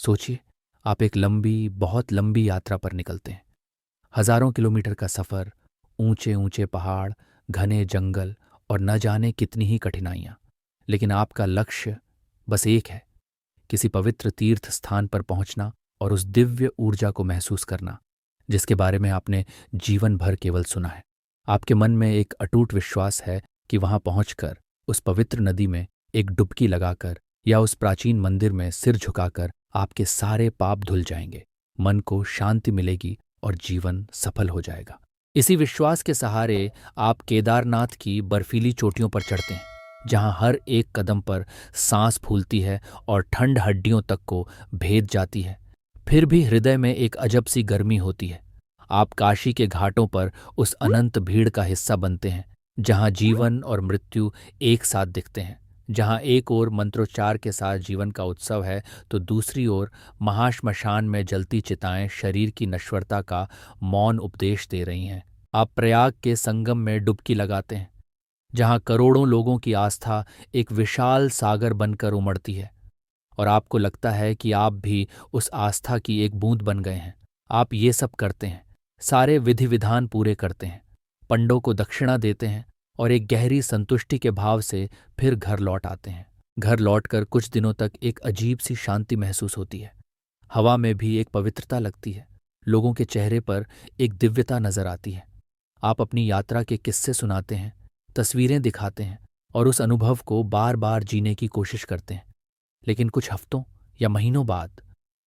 सोचिए, आप एक लंबी, बहुत लंबी यात्रा पर निकलते हैं। हजारों किलोमीटर का सफ़र, ऊंचे ऊंचे पहाड़, घने जंगल और न जाने कितनी ही कठिनाइयाँ। लेकिन आपका लक्ष्य बस एक है, किसी पवित्र तीर्थ स्थान पर पहुंचना और उस दिव्य ऊर्जा को महसूस करना जिसके बारे में आपने जीवन भर केवल सुना है। आपके मन में एक अटूट विश्वास है कि वहां पहुंचकर उस पवित्र नदी में एक डुबकी लगाकर या उस प्राचीन मंदिर में सिर झुकाकर आपके सारे पाप धुल जाएंगे, मन को शांति मिलेगी और जीवन सफल हो जाएगा। इसी विश्वास के सहारे आप केदारनाथ की बर्फीली चोटियों पर चढ़ते हैं, जहां हर एक कदम पर सांस फूलती है और ठंड हड्डियों तक को भेद जाती है। फिर भी हृदय में एक अजब सी गर्मी होती है। आप काशी के घाटों पर उस अनंत भीड़ का हिस्सा बनते हैं, जहां जीवन और मृत्यु एक साथ दिखते हैं, जहां एक ओर मंत्रोच्चार के साथ जीवन का उत्सव है तो दूसरी ओर महाश्मशान में जलती चिताएं शरीर की नश्वरता का मौन उपदेश दे रही हैं। आप प्रयाग के संगम में डुबकी लगाते हैं, जहां करोड़ों लोगों की आस्था एक विशाल सागर बनकर उमड़ती है और आपको लगता है कि आप भी उस आस्था की एक बूंद बन गए हैं। आप ये सब करते हैं, सारे विधि विधान पूरे करते हैं, पंडों को दक्षिणा देते हैं और एक गहरी संतुष्टि के भाव से फिर घर लौट आते हैं। घर लौटकर कुछ दिनों तक एक अजीब सी शांति महसूस होती है। हवा में भी एक पवित्रता लगती है, लोगों के चेहरे पर एक दिव्यता नजर आती है। आप अपनी यात्रा के किस्से सुनाते हैं, तस्वीरें दिखाते हैं और उस अनुभव को बार बार जीने की कोशिश करते हैं। लेकिन कुछ हफ्तों या महीनों बाद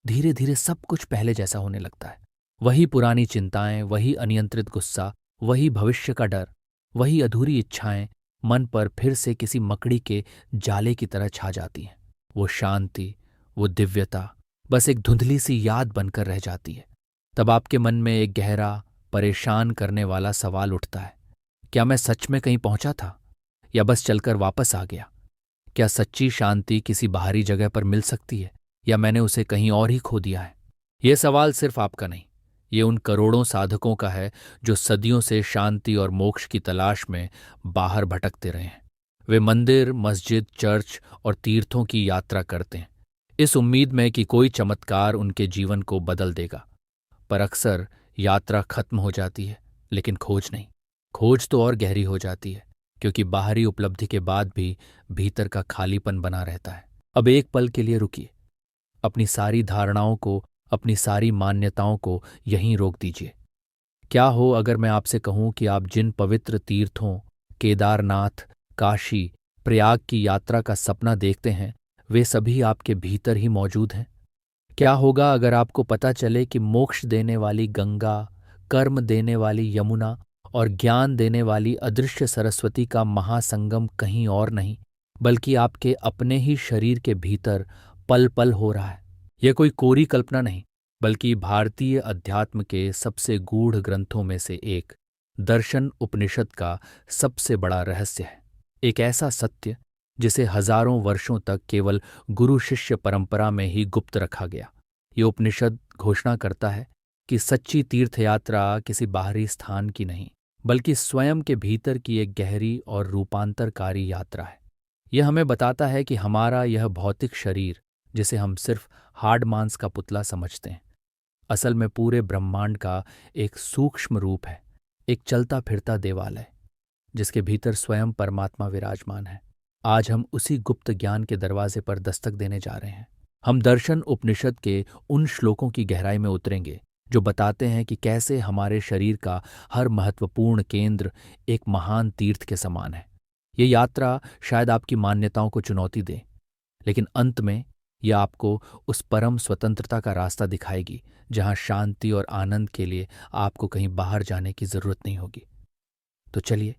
धीरे धीरे सब कुछ पहले जैसा होने लगता है। वही पुरानी चिंताएं, वही अनियंत्रित गुस्सा, वही भविष्य का डर, वही अधूरी इच्छाएं मन पर फिर से किसी मकड़ी के जाले की तरह छा जाती हैं। वो शांति, वो दिव्यता बस एक धुंधली सी याद बनकर रह जाती है। तब आपके मन में एक गहरा, परेशान करने वाला सवाल उठता है, क्या मैं सच में कहीं पहुंचा था या बस चलकर वापस आ गया? क्या सच्ची शांति किसी बाहरी जगह पर मिल सकती है या मैंने उसे कहीं और ही खो दिया है? यह सवाल सिर्फ आपका नहीं, ये उन करोड़ों साधकों का है जो सदियों से शांति और मोक्ष की तलाश में बाहर भटकते रहे हैं। वे मंदिर, मस्जिद, चर्च और तीर्थों की यात्रा करते हैं, इस उम्मीद में कि कोई चमत्कार उनके जीवन को बदल देगा। पर अक्सर यात्रा खत्म हो जाती है, लेकिन खोज नहीं। खोज तो और गहरी हो जाती है, क्योंकि बाहरी उपलब्धि के बाद भी भीतर का खालीपन बना रहता है। अब एक पल के लिए रुकिए, अपनी सारी धारणाओं को, अपनी सारी मान्यताओं को यहीं रोक दीजिए। क्या हो अगर मैं आपसे कहूं कि आप जिन पवित्र तीर्थों, केदारनाथ, काशी, प्रयाग की यात्रा का सपना देखते हैं, वे सभी आपके भीतर ही मौजूद हैं? क्या होगा अगर आपको पता चले कि मोक्ष देने वाली गंगा, कर्म देने वाली यमुना और ज्ञान देने वाली अदृश्य सरस्वती का महासंगम कहीं और नहीं, बल्कि आपके अपने ही शरीर के भीतर पल पल हो रहा है? यह कोई कोरी कल्पना नहीं, बल्कि भारतीय अध्यात्म के सबसे गूढ़ ग्रंथों में से एक, दर्शन उपनिषद का सबसे बड़ा रहस्य है। एक ऐसा सत्य जिसे हजारों वर्षों तक केवल गुरु शिष्य परंपरा में ही गुप्त रखा गया। ये उपनिषद घोषणा करता है कि सच्ची तीर्थयात्रा किसी बाहरी स्थान की नहीं, बल्कि स्वयं के भीतर की एक गहरी और रूपांतरकारी यात्रा है। यह हमें बताता है कि हमारा यह भौतिक शरीर, जिसे हम सिर्फ हाड़ मांस का पुतला समझते हैं, असल में पूरे ब्रह्मांड का एक सूक्ष्म रूप है, एक चलता फिरता देवालय जिसके भीतर स्वयं परमात्मा विराजमान है। आज हम उसी गुप्त ज्ञान के दरवाजे पर दस्तक देने जा रहे हैं। हम दर्शन उपनिषद के उन श्लोकों की गहराई में उतरेंगे जो बताते हैं कि कैसे हमारे शरीर का हर महत्वपूर्ण केंद्र एक महान तीर्थ के समान है। ये यात्रा शायद आपकी मान्यताओं को चुनौती दे, लेकिन अंत में यह आपको उस परम स्वतंत्रता का रास्ता दिखाएगी जहां शांति और आनंद के लिए आपको कहीं बाहर जाने की जरूरत नहीं होगी। तो चलिए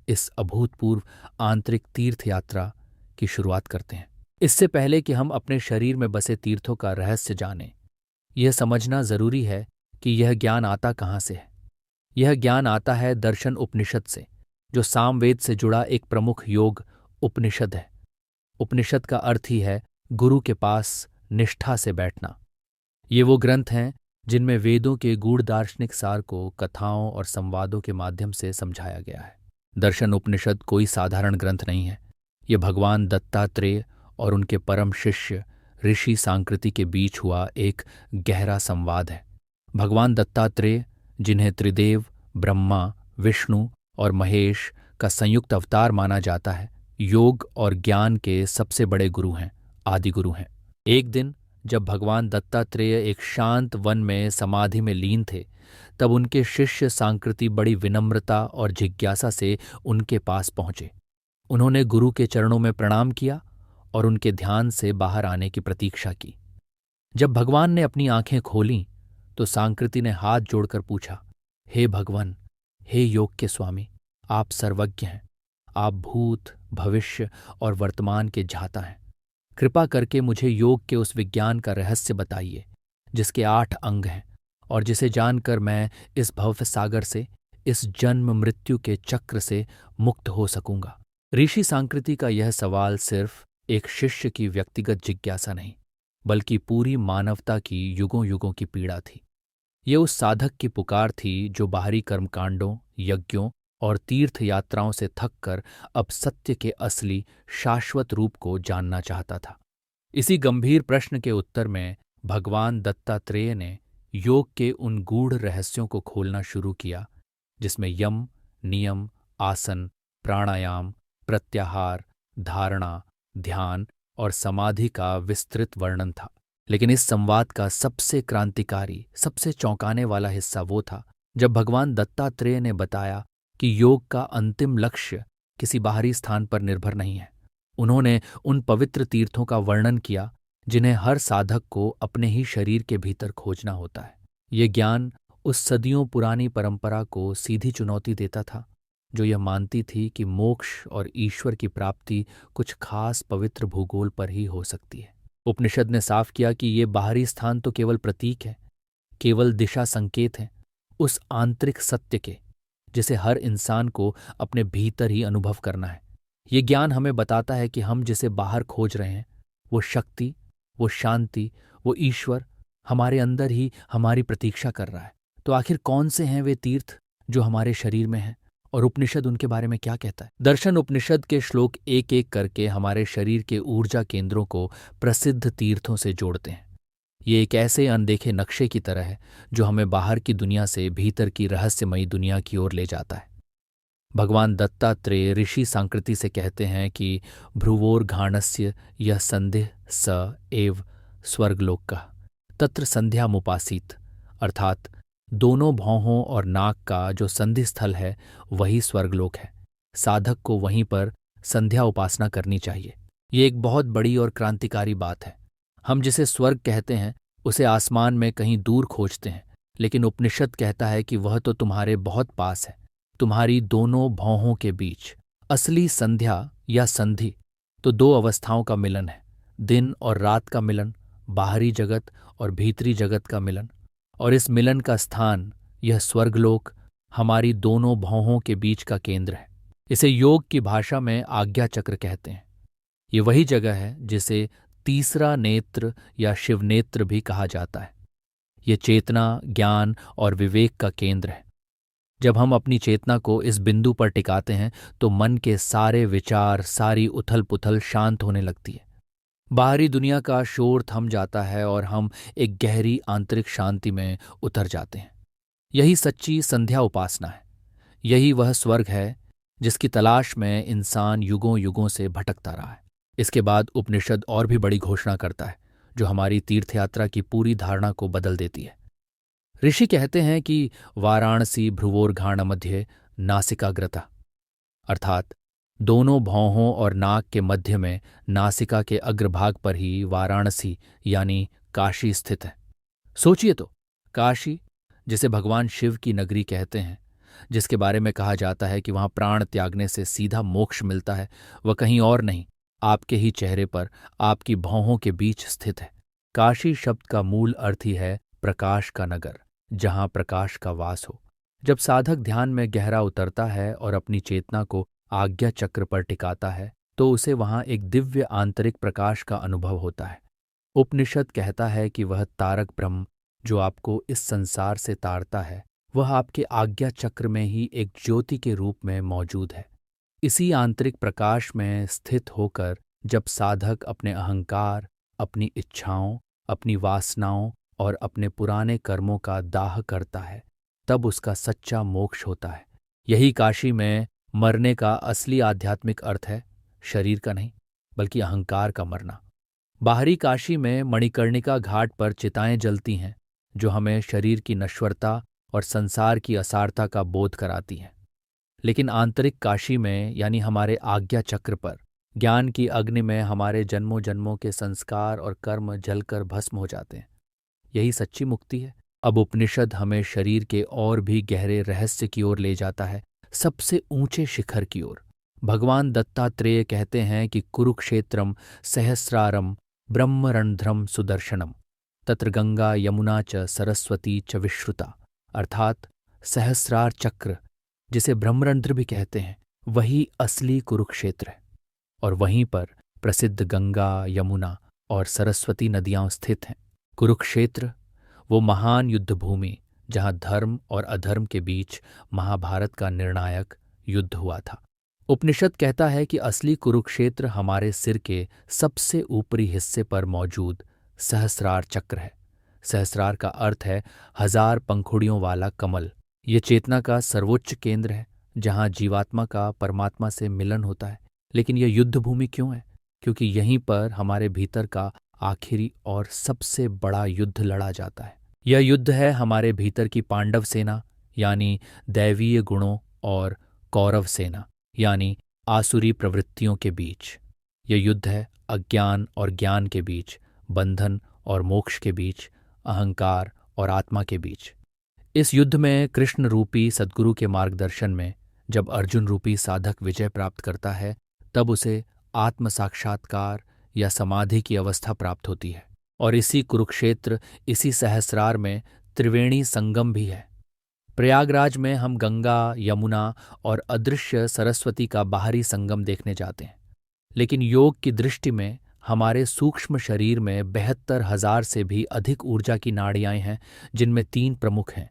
इस अभूतपूर्व आंतरिक तीर्थ यात्रा की शुरुआत करते हैं। इससे पहले कि हम अपने शरीर में बसे तीर्थों का रहस्य जानें, यह समझना जरूरी है कि यह ज्ञान आता कहाँ से है। यह ज्ञान आता है दर्शन उपनिषद से, जो सामवेद से जुड़ा एक प्रमुख योग उपनिषद है। उपनिषद का अर्थ ही है गुरु के पास निष्ठा से बैठना। ये वो ग्रंथ हैं जिनमें वेदों के गूढ़ दार्शनिक सार को कथाओं और संवादों के माध्यम से समझाया गया है। दर्शन उपनिषद कोई साधारण ग्रंथ नहीं है। यह भगवान दत्तात्रेय और उनके परम शिष्य ऋषि सांकृति के बीच हुआ एक गहरा संवाद है। भगवान दत्तात्रेय, जिन्हें त्रिदेव ब्रह्मा, विष्णु और महेश का संयुक्त अवतार माना जाता है, योग और ज्ञान के सबसे बड़े गुरु हैं, आदि गुरु हैं। एक दिन जब भगवान दत्तात्रेय एक शांत वन में समाधि में लीन थे, तब उनके शिष्य सांकृति बड़ी विनम्रता और जिज्ञासा से उनके पास पहुंचे। उन्होंने गुरु के चरणों में प्रणाम किया और उनके ध्यान से बाहर आने की प्रतीक्षा की। जब भगवान ने अपनी आंखें खोलीं तो सांकृति ने हाथ जोड़कर पूछा, हे भगवान, हे योग के स्वामी, आप सर्वज्ञ हैं। आप भूत, भविष्य और वर्तमान के ज्ञाता हैं। कृपा करके मुझे योग के उस विज्ञान का रहस्य बताइए जिसके 8 अंग हैं और जिसे जानकर मैं इस भव सागर से, इस जन्म मृत्यु के चक्र से मुक्त हो सकूंगा। ऋषि सांकृति का यह सवाल सिर्फ एक शिष्य की व्यक्तिगत जिज्ञासा नहीं, बल्कि पूरी मानवता की युगों युगों की पीड़ा थी। ये उस साधक की पुकार थी जो बाहरी कर्मकांडों, यज्ञों और तीर्थ यात्राओं से थककर अब सत्य के असली शाश्वत रूप को जानना चाहता था। इसी गंभीर प्रश्न के उत्तर में भगवान दत्तात्रेय ने योग के उन गूढ़ रहस्यों को खोलना शुरू किया जिसमें यम, नियम, आसन, प्राणायाम, प्रत्याहार, धारणा, ध्यान और समाधि का विस्तृत वर्णन था। लेकिन इस संवाद का सबसे क्रांतिकारी, सबसे चौंकाने वाला हिस्सा वो था जब भगवान दत्तात्रेय ने बताया कि योग का अंतिम लक्ष्य किसी बाहरी स्थान पर निर्भर नहीं है। उन्होंने उन पवित्र तीर्थों का वर्णन किया जिन्हें हर साधक को अपने ही शरीर के भीतर खोजना होता है। ये ज्ञान उस सदियों पुरानी परंपरा को सीधी चुनौती देता था जो यह मानती थी कि मोक्ष और ईश्वर की प्राप्ति कुछ खास पवित्र भूगोल पर ही हो सकती है। उपनिषद ने साफ किया कि ये बाहरी स्थान तो केवल प्रतीक है, केवल दिशा संकेत है उस आंतरिक सत्य के जिसे हर इंसान को अपने भीतर ही अनुभव करना है। ये ज्ञान हमें बताता है कि हम जिसे बाहर खोज रहे हैं, वो शक्ति, वो शांति, वो ईश्वर हमारे अंदर ही हमारी प्रतीक्षा कर रहा है। तो आखिर कौन से हैं वे तीर्थ जो हमारे शरीर में हैं और उपनिषद उनके बारे में क्या कहता है? दर्शन उपनिषद के श्लोक एक एक करके हमारे शरीर के ऊर्जा केंद्रों को प्रसिद्ध तीर्थों से जोड़ते हैं। ये एक ऐसे अनदेखे नक्शे की तरह है जो हमें बाहर की दुनिया से भीतर की रहस्यमयी दुनिया की ओर ले जाता है। भगवान दत्तात्रेय ऋषि सांकृति से कहते हैं कि भ्रुवोर्घाणस्य यह संदेह स एव स्वर्गलोक तत्र संध्यामुपासीत, अर्थात दोनों भौहों और नाक का जो संधि स्थल है वही स्वर्गलोक है। साधक को वहीं पर संध्या उपासना करनी चाहिए। ये एक बहुत बड़ी और क्रांतिकारी बात है। हम जिसे स्वर्ग कहते हैं उसे आसमान में कहीं दूर खोजते हैं, लेकिन उपनिषद कहता है कि वह तो तुम्हारे बहुत पास है, तुम्हारी दोनों भौहों के बीच। असली संध्या या संधि तो 2 अवस्थाओं का मिलन है, दिन और रात का मिलन, बाहरी जगत और भीतरी जगत का मिलन। और इस मिलन का स्थान, यह स्वर्गलोक, हमारी दोनों भौहों के बीच का केंद्र है। इसे योग की भाषा में आज्ञा चक्र कहते हैं। ये वही जगह है जिसे तीसरा नेत्र या शिव नेत्र भी कहा जाता है। ये चेतना, ज्ञान और विवेक का केंद्र है। जब हम अपनी चेतना को इस बिंदु पर टिकाते हैं तो मन के सारे विचार, सारी उथल पुथल शांत होने लगती है। बाहरी दुनिया का शोर थम जाता है और हम एक गहरी आंतरिक शांति में उतर जाते हैं। यही सच्ची संध्या उपासना है। यही वह स्वर्ग है जिसकी तलाश में इंसान युगों युगों से भटकता रहा है। इसके बाद उपनिषद और भी बड़ी घोषणा करता है जो हमारी तीर्थयात्रा की पूरी धारणा को बदल देती है। ऋषि कहते हैं कि वाराणसी भ्रुवोर्घाण मध्य नासिकाग्रता, अर्थात दोनों भौहों और नाक के मध्य में नासिका के अग्रभाग पर ही वाराणसी यानी काशी स्थित है। सोचिए तो, काशी जिसे भगवान शिव की नगरी कहते हैं, जिसके बारे में कहा जाता है कि वहां प्राण त्यागने से सीधा मोक्ष मिलता है, वह कहीं और नहीं, आपके ही चेहरे पर, आपकी भौहों के बीच स्थित है। काशी शब्द का मूल अर्थ ही है प्रकाश का नगर, जहां प्रकाश का वास हो। जब साधक ध्यान में गहरा उतरता है और अपनी चेतना को आज्ञा चक्र पर टिकाता है तो उसे वहां एक दिव्य आंतरिक प्रकाश का अनुभव होता है। उपनिषद कहता है कि वह तारक ब्रह्म जो आपको इस संसार से तारता है, वह आपके आज्ञा चक्र में ही एक ज्योति के रूप में मौजूद है। इसी आंतरिक प्रकाश में स्थित होकर जब साधक अपने अहंकार, अपनी इच्छाओं, अपनी वासनाओं और अपने पुराने कर्मों का दाह करता है, तब उसका सच्चा मोक्ष होता है। यही काशी में मरने का असली आध्यात्मिक अर्थ है, शरीर का नहीं बल्कि अहंकार का मरना। बाहरी काशी में मणिकर्णिका घाट पर चिताएं जलती हैं जो हमें शरीर की नश्वरता और संसार की असारता का बोध कराती हैं। लेकिन आंतरिक काशी में यानी हमारे आज्ञा चक्र पर ज्ञान की अग्नि में हमारे जन्मों जन्मों के संस्कार और कर्म जलकर भस्म हो जाते हैं। यही सच्ची मुक्ति है। अब उपनिषद हमें शरीर के और भी गहरे रहस्य की ओर ले जाता है, सबसे ऊंचे शिखर की ओर। भगवान दत्तात्रेय कहते हैं कि कुरुक्षेत्रम सहस्रारम ब्रह्मरणध्रम सुदर्शनम तत्र गंगा यमुना च सरस्वती च विश्रुता, अर्थात सहस्रार चक्र, जिसे ब्रह्मरंध्र भी कहते हैं, वही असली कुरुक्षेत्र है। और वहीं पर प्रसिद्ध गंगा, यमुना और सरस्वती नदियां स्थित हैं। कुरुक्षेत्र वो महान युद्ध भूमि जहां धर्म और अधर्म के बीच महाभारत का निर्णायक युद्ध हुआ था। उपनिषद कहता है कि असली कुरुक्षेत्र हमारे सिर के सबसे ऊपरी हिस्से पर मौजूद सहस्रार चक्र है। सहस्रार का अर्थ है 1000 पंखुड़ियों वाला कमल। ये चेतना का सर्वोच्च केंद्र है जहां जीवात्मा का परमात्मा से मिलन होता है। लेकिन यह युद्ध भूमि क्यों है? क्योंकि यहीं पर हमारे भीतर का आखिरी और सबसे बड़ा युद्ध लड़ा जाता है। यह युद्ध है हमारे भीतर की पांडव सेना यानी दैवीय गुणों और कौरव सेना यानी आसुरी प्रवृत्तियों के बीच। यह युद्ध है अज्ञान और ज्ञान के बीच, बंधन और मोक्ष के बीच, अहंकार और आत्मा के बीच। इस युद्ध में कृष्ण रूपी सद्गुरु के मार्गदर्शन में जब अर्जुन रूपी साधक विजय प्राप्त करता है, तब उसे आत्म साक्षात्कार या समाधि की अवस्था प्राप्त होती है। और इसी कुरुक्षेत्र, इसी सहस्रार में त्रिवेणी संगम भी है। प्रयागराज में हम गंगा, यमुना और अदृश्य सरस्वती का बाहरी संगम देखने जाते हैं। लेकिन योग की दृष्टि में हमारे सूक्ष्म शरीर में 72,000 से भी अधिक ऊर्जा की नाड़ियां हैं, जिनमें 3 प्रमुख हैं।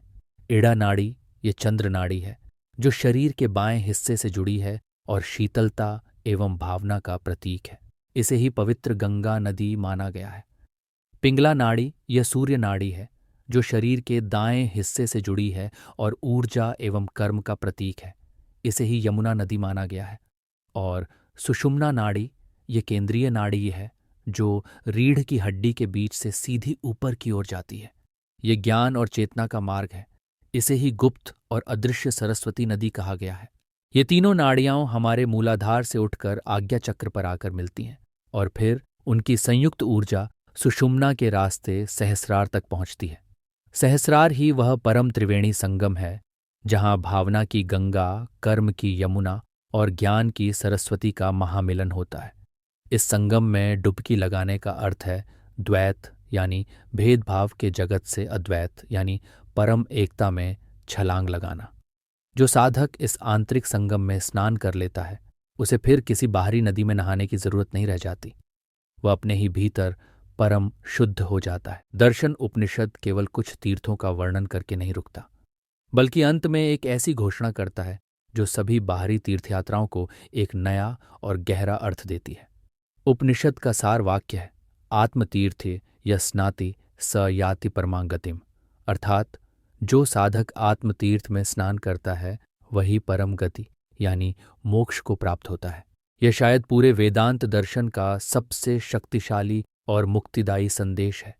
इड़ा नाड़ी, ये चंद्र नाड़ी है जो शरीर के बाएं हिस्से से जुड़ी है और शीतलता एवं भावना का प्रतीक है। इसे ही पवित्र गंगा नदी माना गया है। पिंगला नाड़ी, यह सूर्य नाड़ी है जो शरीर के दाएं हिस्से से जुड़ी है और ऊर्जा एवं कर्म का प्रतीक है। इसे ही यमुना नदी माना गया है। और सुषुम्ना नाड़ी, ये केंद्रीय नाड़ी है जो रीढ़ की हड्डी के बीच से सीधी ऊपर की ओर जाती है। ये ज्ञान और चेतना का मार्ग है। इसे ही गुप्त और अदृश्य सरस्वती नदी कहा गया है। ये तीनों नाड़ियां हमारे मूलाधार से उठकर आज्ञा चक्र पर आकर मिलती हैं और फिर उनकी संयुक्त ऊर्जा सुषुम्ना के रास्ते सहस्रार तक पहुंचती है। सहस्रार ही वह परम त्रिवेणी संगम है जहां भावना की गंगा, कर्म की यमुना और ज्ञान की सरस्वती का महामिलन होता है। इस संगम में डुबकी लगाने का अर्थ है द्वैत यानी भेदभाव के जगत से अद्वैत यानी परम एकता में छलांग लगाना। जो साधक इस आंतरिक संगम में स्नान कर लेता है, उसे फिर किसी बाहरी नदी में नहाने की जरूरत नहीं रह जाती। वह अपने ही भीतर परम शुद्ध हो जाता है। दर्शन उपनिषद केवल कुछ तीर्थों का वर्णन करके नहीं रुकता, बल्कि अंत में एक ऐसी घोषणा करता है जो सभी बाहरी तीर्थयात्राओं को एक नया और गहरा अर्थ देती है। उपनिषद का सार वाक्य है, आत्मतीर्थे यस्नाति स याति परमागतिम, अर्थात जो साधक आत्मतीर्थ में स्नान करता है वही परम गति यानी मोक्ष को प्राप्त होता है। यह शायद पूरे वेदांत दर्शन का सबसे शक्तिशाली और मुक्तिदायी संदेश है।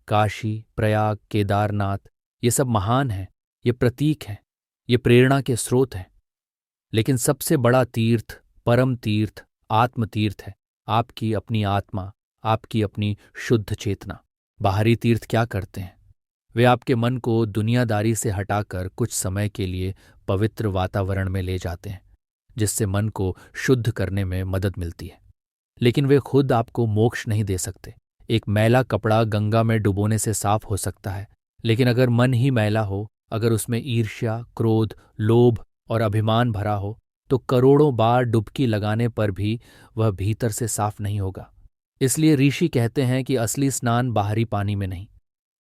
काशी, प्रयाग, केदारनाथ, ये सब महान हैं, ये प्रतीक हैं, ये प्रेरणा के स्रोत हैं। लेकिन सबसे बड़ा तीर्थ, परम तीर्थ, आत्मतीर्थ है। आपकी अपनी आत्मा, आपकी अपनी शुद्ध चेतना। बाहरी तीर्थ क्या करते हैं? वे आपके मन को दुनियादारी से हटाकर कुछ समय के लिए पवित्र वातावरण में ले जाते हैं, जिससे मन को शुद्ध करने में मदद मिलती है। लेकिन वे खुद आपको मोक्ष नहीं दे सकते। एक मैला कपड़ा गंगा में डुबोने से साफ हो सकता है, लेकिन अगर मन ही मैला हो, अगर उसमें ईर्ष्या, क्रोध, लोभ और अभिमान भरा हो, तो करोड़ों बार डुबकी लगाने पर भी वह भीतर से साफ नहीं होगा। इसलिए ऋषि कहते हैं कि असली स्नान बाहरी पानी में नहीं,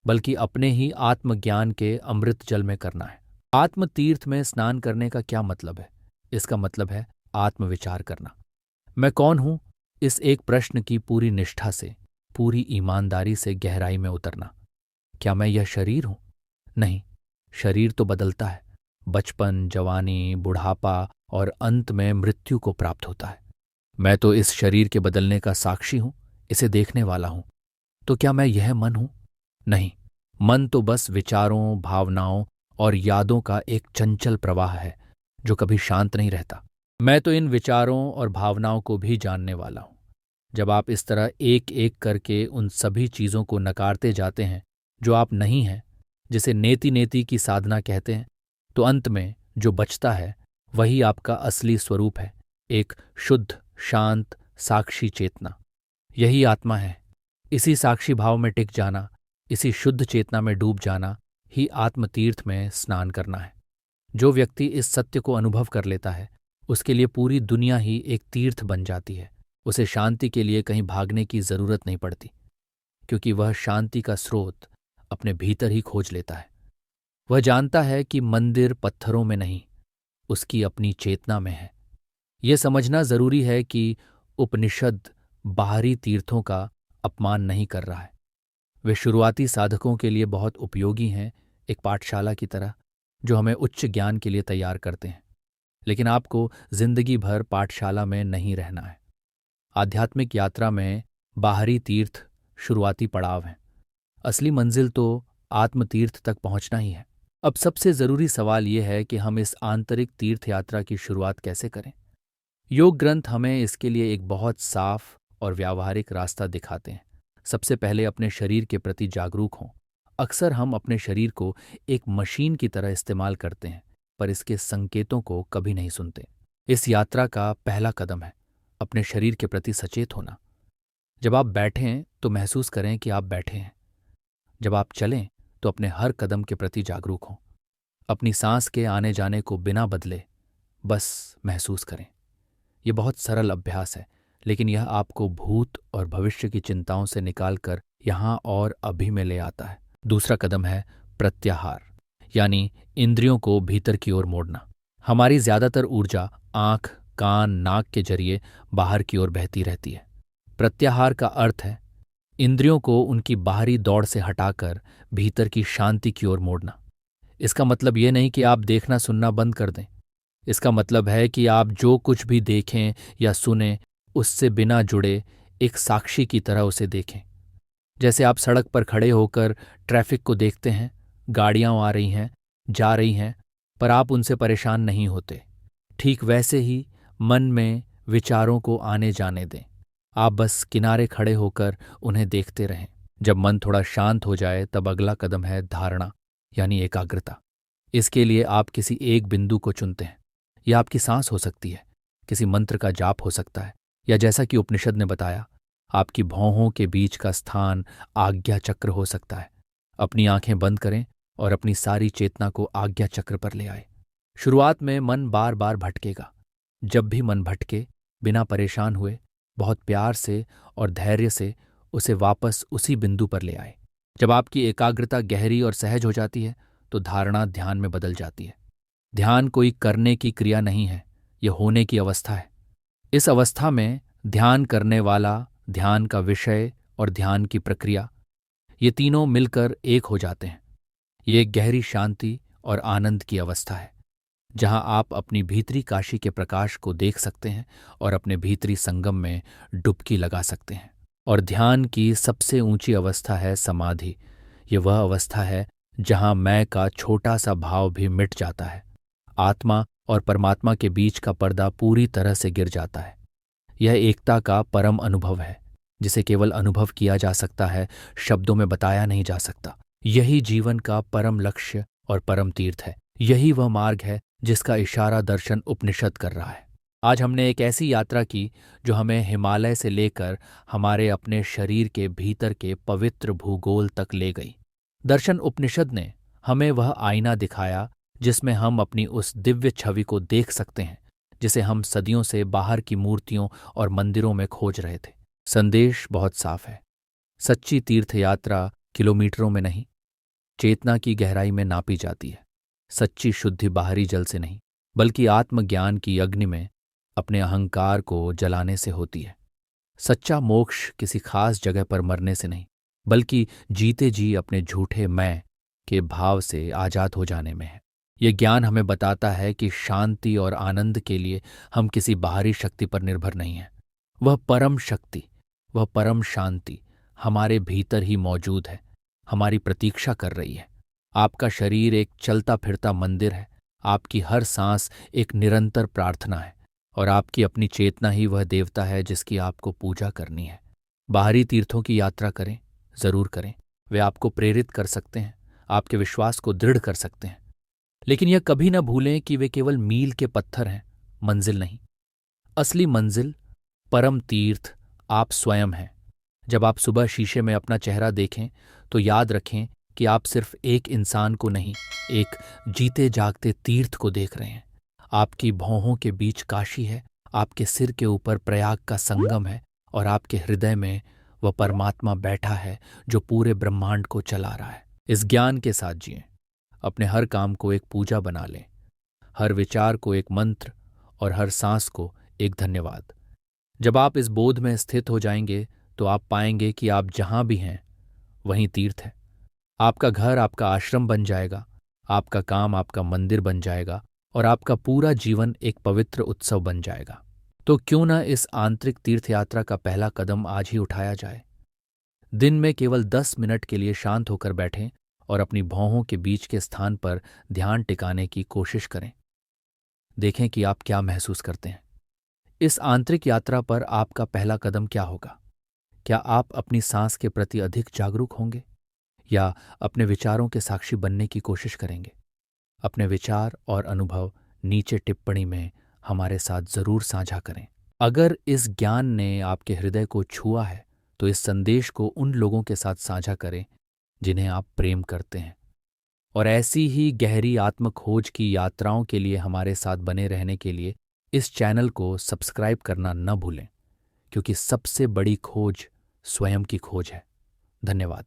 बल्कि अपने ही आत्मज्ञान के अमृत जल में करना है। आत्मतीर्थ में स्नान करने का क्या मतलब है? इसका मतलब है आत्मविचार करना। मैं कौन हूं? इस एक प्रश्न की पूरी निष्ठा से पूरी ईमानदारी से गहराई में उतरना। क्या मैं यह शरीर हूं? नहीं, शरीर तो बदलता है। बचपन, जवानी, बुढ़ापा और अंत में मृत्यु को प्राप्त होता है। मैं तो इस शरीर के बदलने का साक्षी हूं, इसे देखने वाला हूं। तो क्या मैं यह मन हूं? नहीं, मन तो बस विचारों, भावनाओं और यादों का एक चंचल प्रवाह है जो कभी शांत नहीं रहता। मैं तो इन विचारों और भावनाओं को भी जानने वाला हूं। जब आप इस तरह एक एक करके उन सभी चीजों को नकारते जाते हैं जो आप नहीं हैं, जिसे नेति नेति की साधना कहते हैं, तो अंत में जो बचता है वही आपका असली स्वरूप है, एक शुद्ध, शांत, साक्षी चेतना। यही आत्मा है। इसी साक्षी भाव में टिक जाना, इसी शुद्ध चेतना में डूब जाना ही आत्मतीर्थ में स्नान करना है। जो व्यक्ति इस सत्य को अनुभव कर लेता है, उसके लिए पूरी दुनिया ही एक तीर्थ बन जाती है। उसे शांति के लिए कहीं भागने की जरूरत नहीं पड़ती, क्योंकि वह शांति का स्रोत अपने भीतर ही खोज लेता है। वह जानता है कि मंदिर पत्थरों में नहीं, उसकी अपनी चेतना में है। यह समझना जरूरी है कि उपनिषद बाहरी तीर्थों का अपमान नहीं कर रहा है। वे शुरुआती साधकों के लिए बहुत उपयोगी हैं, एक पाठशाला की तरह जो हमें उच्च ज्ञान के लिए तैयार करते हैं। लेकिन आपको जिंदगी भर पाठशाला में नहीं रहना है। आध्यात्मिक यात्रा में बाहरी तीर्थ शुरुआती पड़ाव हैं। असली मंजिल तो आत्मतीर्थ तक पहुंचना ही है। अब सबसे जरूरी सवाल यह है कि हम इस आंतरिक तीर्थ यात्रा की शुरुआत कैसे करें। योग ग्रंथ हमें इसके लिए एक बहुत साफ और व्यावहारिक रास्ता दिखाते हैं। सबसे पहले अपने शरीर के प्रति जागरूक हों। अक्सर हम अपने शरीर को एक मशीन की तरह इस्तेमाल करते हैं, पर इसके संकेतों को कभी नहीं सुनते। इस यात्रा का पहला कदम है अपने शरीर के प्रति सचेत होना। जब आप बैठें तो महसूस करें कि आप बैठे हैं। जब आप चलें तो अपने हर कदम के प्रति जागरूक हों। अपनी सांस के आने जाने को बिना बदले बस महसूस करें। यह बहुत सरल अभ्यास है, लेकिन यह आपको भूत और भविष्य की चिंताओं से निकालकर यहां और अभी में ले आता है। दूसरा कदम है प्रत्याहार, यानी इंद्रियों को भीतर की ओर मोड़ना। हमारी ज्यादातर ऊर्जा आंख, कान, नाक के जरिए बाहर की ओर बहती रहती है। प्रत्याहार का अर्थ है इंद्रियों को उनकी बाहरी दौड़ से हटाकर भीतर की शांति की ओर मोड़ना। इसका मतलब यह नहीं कि आप देखना सुनना बंद कर दें। इसका मतलब है कि आप जो कुछ भी देखें या सुनें, उससे बिना जुड़े एक साक्षी की तरह उसे देखें। जैसे आप सड़क पर खड़े होकर ट्रैफिक को देखते हैं, गाड़ियां आ रही हैं, जा रही हैं, पर आप उनसे परेशान नहीं होते। ठीक वैसे ही मन में विचारों को आने जाने दें। आप बस किनारे खड़े होकर उन्हें देखते रहें। जब मन थोड़ा शांत हो जाए तब अगला कदम है धारणा, यानी एकाग्रता। इसके लिए आप किसी एक बिंदु को चुनते हैं। यह आपकी सांस हो सकती है, किसी मंत्र का जाप हो सकता है, या जैसा कि उपनिषद ने बताया, आपकी भौहों के बीच का स्थान आज्ञा चक्र हो सकता है। अपनी आंखें बंद करें और अपनी सारी चेतना को आज्ञा चक्र पर ले आए। शुरुआत में मन बार बार भटकेगा। जब भी मन भटके, बिना परेशान हुए, बहुत प्यार से और धैर्य से उसे वापस उसी बिंदु पर ले आए। जब आपकी एकाग्रता गहरी और सहज हो जाती है तो धारणा ध्यान में बदल जाती है। ध्यान कोई करने की क्रिया नहीं है, यह होने की अवस्था है। इस अवस्था में ध्यान करने वाला, ध्यान का विषय और ध्यान की प्रक्रिया, ये तीनों मिलकर एक हो जाते हैं। ये एक गहरी शांति और आनंद की अवस्था है, जहां आप अपनी भीतरी काशी के प्रकाश को देख सकते हैं और अपने भीतरी संगम में डुबकी लगा सकते हैं। और ध्यान की सबसे ऊंची अवस्था है समाधि। ये वह अवस्था है जहां मैं का छोटा सा भाव भी मिट जाता है। आत्मा और परमात्मा के बीच का पर्दा पूरी तरह से गिर जाता है। यह एकता का परम अनुभव है, जिसे केवल अनुभव किया जा सकता है, शब्दों में बताया नहीं जा सकता। यही जीवन का परम लक्ष्य और परम तीर्थ है। यही वह मार्ग है जिसका इशारा दर्शन उपनिषद कर रहा है। आज हमने एक ऐसी यात्रा की जो हमें हिमालय से लेकर हमारे अपने शरीर के भीतर के पवित्र भूगोल तक ले गई। दर्शन उपनिषद ने हमें वह आईना दिखाया जिसमें हम अपनी उस दिव्य छवि को देख सकते हैं जिसे हम सदियों से बाहर की मूर्तियों और मंदिरों में खोज रहे थे। संदेश बहुत साफ है। सच्ची तीर्थ यात्रा किलोमीटरों में नहीं, चेतना की गहराई में नापी जाती है। सच्ची शुद्धि बाहरी जल से नहीं, बल्कि आत्मज्ञान की अग्नि में अपने अहंकार को जलाने से होती है। सच्चा मोक्ष किसी खास जगह पर मरने से नहीं, बल्कि जीते जी अपने झूठे मैं के भाव से आजाद हो जाने में है। ये ज्ञान हमें बताता है कि शांति और आनंद के लिए हम किसी बाहरी शक्ति पर निर्भर नहीं हैं। वह परम शक्ति, वह परम शांति हमारे भीतर ही मौजूद है, हमारी प्रतीक्षा कर रही है। आपका शरीर एक चलता फिरता मंदिर है, आपकी हर सांस एक निरंतर प्रार्थना है, और आपकी अपनी चेतना ही वह देवता है जिसकी आपको पूजा करनी है। बाहरी तीर्थों की यात्रा करें, जरूर करें। वे आपको प्रेरित कर सकते हैं, आपके विश्वास को दृढ़ कर सकते हैं। लेकिन यह कभी न भूलें कि वे केवल मील के पत्थर हैं, मंजिल नहीं। असली मंजिल, परम तीर्थ आप स्वयं हैं। जब आप सुबह शीशे में अपना चेहरा देखें तो याद रखें कि आप सिर्फ एक इंसान को नहीं, एक जीते जागते तीर्थ को देख रहे हैं। आपकी भौहों के बीच काशी है, आपके सिर के ऊपर प्रयाग का संगम है, और आपके हृदय में वह परमात्मा बैठा है जो पूरे ब्रह्मांड को चला रहा है। इस ज्ञान के साथ जिएं। अपने हर काम को एक पूजा बना लें, हर विचार को एक मंत्र और हर सांस को एक धन्यवाद। जब आप इस बोध में स्थित हो जाएंगे तो आप पाएंगे कि आप जहां भी हैं वहीं तीर्थ है। आपका घर आपका आश्रम बन जाएगा, आपका काम आपका मंदिर बन जाएगा, और आपका पूरा जीवन एक पवित्र उत्सव बन जाएगा। तो क्यों न इस आंतरिक तीर्थ यात्रा का पहला कदम आज ही उठाया जाए। दिन में केवल 10 मिनट के लिए शांत होकर बैठें और अपनी भौहों के बीच के स्थान पर ध्यान टिकाने की कोशिश करें। देखें कि आप क्या महसूस करते हैं। इस आंतरिक यात्रा पर आपका पहला कदम क्या होगा? क्या आप अपनी सांस के प्रति अधिक जागरूक होंगे, या अपने विचारों के साक्षी बनने की कोशिश करेंगे? अपने विचार और अनुभव नीचे टिप्पणी में हमारे साथ जरूर साझा करें। अगर इस ज्ञान ने आपके हृदय को छुआ है तो इस संदेश को उन लोगों के साथ साझा करें जिन्हें आप प्रेम करते हैं। और ऐसी ही गहरी आत्मखोज की यात्राओं के लिए हमारे साथ बने रहने के लिए इस चैनल को सब्सक्राइब करना न भूलें, क्योंकि सबसे बड़ी खोज स्वयं की खोज है। धन्यवाद।